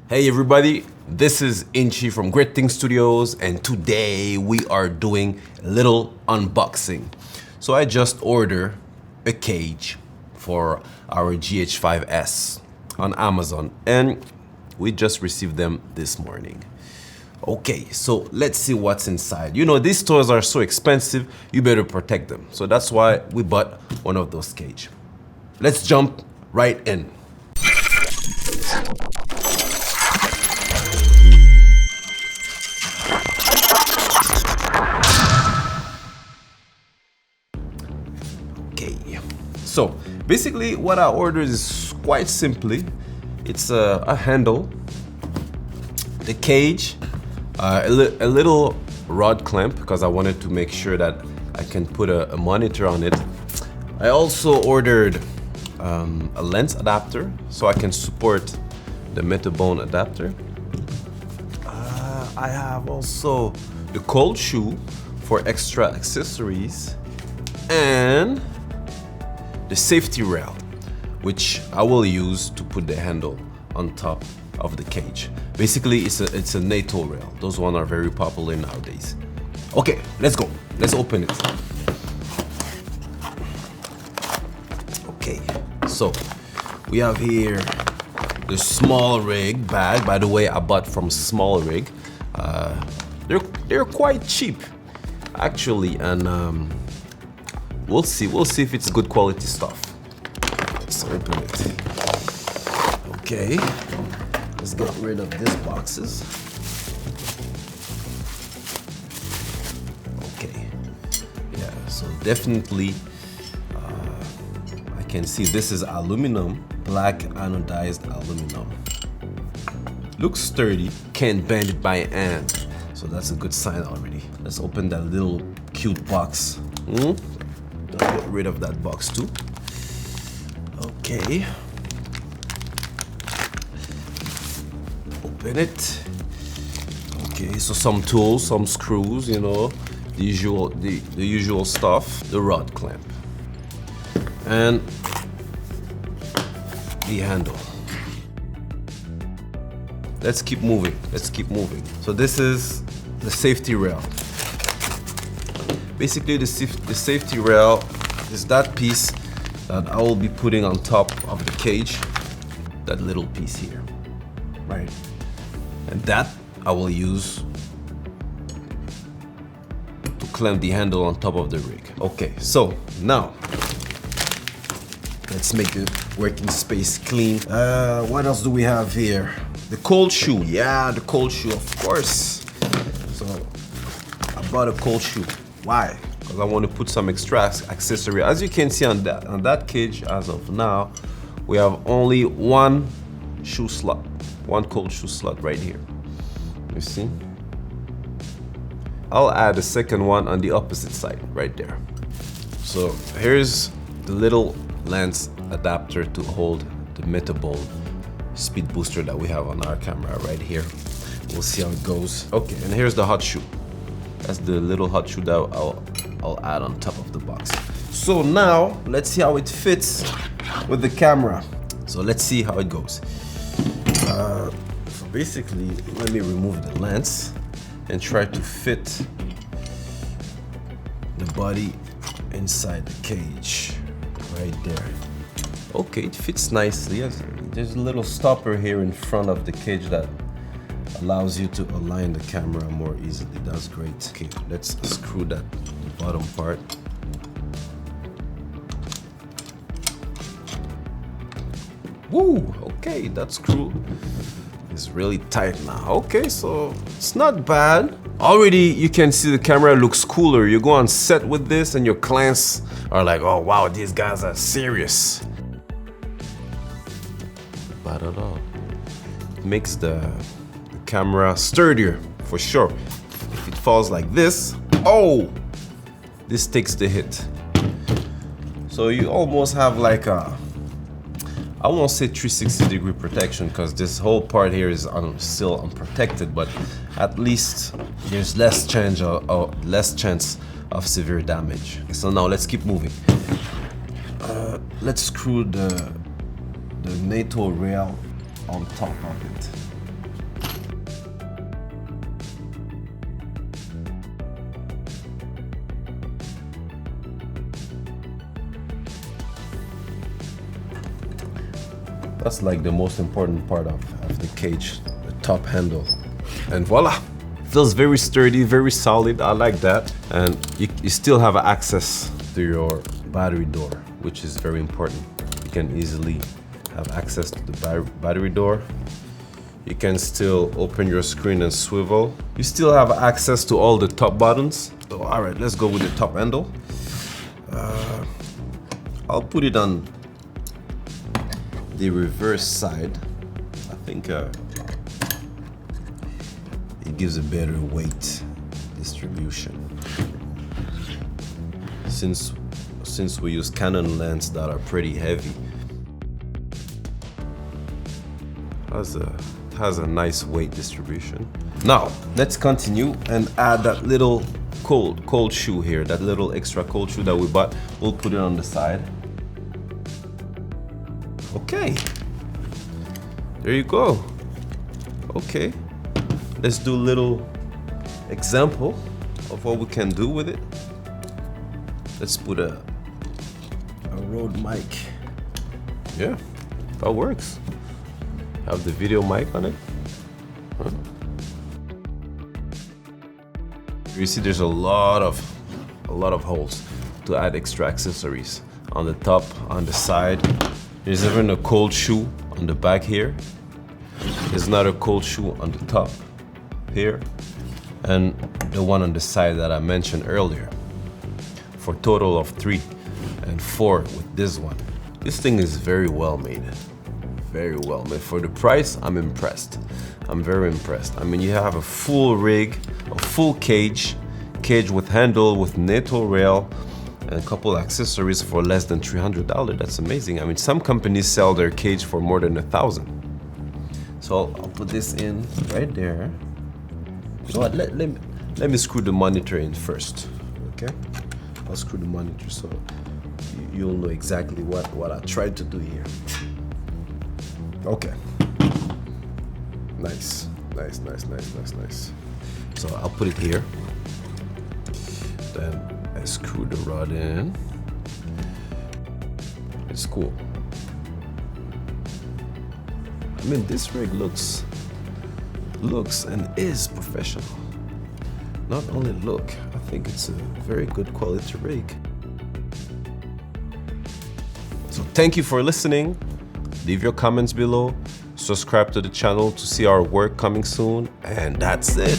Hey everybody, this is Inchi from Great Thing Studios, and today we are doing a little unboxing. So I just ordered a cage for our GH5s on Amazon, and we just received them this morning. Okay, so let's see what's inside. You know, these toys are so expensive, you better protect them. So that's why we bought one of those cages. Let's jump right in. So basically what I ordered is quite simply, it's a handle, the cage, a little rod clamp because I wanted to make sure that I can put a monitor on it. I also ordered a lens adapter so I can support the Metabone adapter. I have also the cold shoe for extra accessories and the safety rail, which I will use to put the handle on top of the cage. Basically, it's a Nato rail. Those ones are very popular nowadays. Okay, let's go. Let's open it. Okay, so we have here the SmallRig bag. By the way, I bought from SmallRig. They're quite cheap, actually, and we'll see if it's good quality stuff. Let's open it. Okay, let's get rid of these boxes. Okay, yeah, so definitely I can see this is aluminum, black anodized aluminum. Looks sturdy, can't bend it by hand, so that's a good sign already. Let's open that little cute box. Get rid of that box too. Okay. Open it. Okay, so some tools, some screws, you know, the usual stuff. The rod clamp. And the handle. Let's keep moving. Let's keep moving. So this is the safety rail. Basically, the safety rail is that piece that I will be putting on top of the cage, that little piece here, right? And that I will use to clamp the handle on top of the rig. Okay, so now let's make the working space clean. What else do we have here? The cold shoe. Yeah, the cold shoe, of course. So I bought a cold shoe. Why? Because I want to put some extra accessory. As you can see on that cage, as of now, we have only one shoe slot, one cold shoe slot right here. You see? I'll add a second one on the opposite side, right there. So here's the little lens adapter to hold the Metabone speed booster that we have on our camera right here. We'll see how it goes. Okay, and here's the hot shoe. That's the little hot shoe that I'll add on top of the box. So now let's see how it fits with the camera. So let's see how it goes. So basically, let me remove the lens and try to fit the body inside the cage right there. Okay, it fits nicely. There's a little stopper here in front of the cage that allows you to align the camera more easily. That's great. Okay, let's screw that bottom part. Woo! Okay, that screw is really tight now. Okay, so it's not bad. Already you can see the camera looks cooler. You go on set with this and your clients are like, oh wow, these guys are serious. Bad at all. It makes the camera sturdier for sure. If it falls like this, oh, this takes the hit. So you almost have like a, I won't say 360-degree protection because this whole part here is still unprotected, but at least there's less chance of severe damage. So now let's keep moving. Let's screw the Nato rail on top of it. That's like the most important part of the cage, the top handle. And voila! Feels very sturdy, very solid. I like that. And you still have access to your battery door, which is very important. You can easily have access to the battery door. You can still open your screen and swivel. You still have access to all the top buttons. So, all right, let's go with the top handle. I'll put it on the reverse side. I think it gives a better weight distribution. Since we use Canon lens that are pretty heavy, has a nice weight distribution. Now let's continue and add that little cold shoe here, that little extra cold shoe that we bought. We'll put it on the side. Okay, there you go. Okay, let's do a little example of what we can do with it. Let's put a Rode mic. Yeah, that works. Have the video mic on it. Huh? You see there's a lot of holes to add extra accessories. On the top, on the side. There's even a cold shoe on the back here. There's another cold shoe on the top here. And the one on the side that I mentioned earlier. For a total of 3 and 4 with this one. This thing is very well made. Very well made. For the price, I'm impressed. I'm very impressed. I mean, you have a full rig, a full cage with handle, with Nato rail, and a couple accessories for less than $300. That's amazing. I mean, some companies sell their cage for more than $1,000. So I'll put this in right there. You know what? Let me screw the monitor in first. Okay? I'll screw the monitor so you'll know exactly what I tried to do here. Okay. Nice. So I'll put it here. Then I screw the rod in. It's cool. I mean, this rig looks and is professional. Not only look, I think it's a very good quality rig. So thank you for listening. Leave your comments below. Subscribe to the channel to see our work coming soon. And that's it.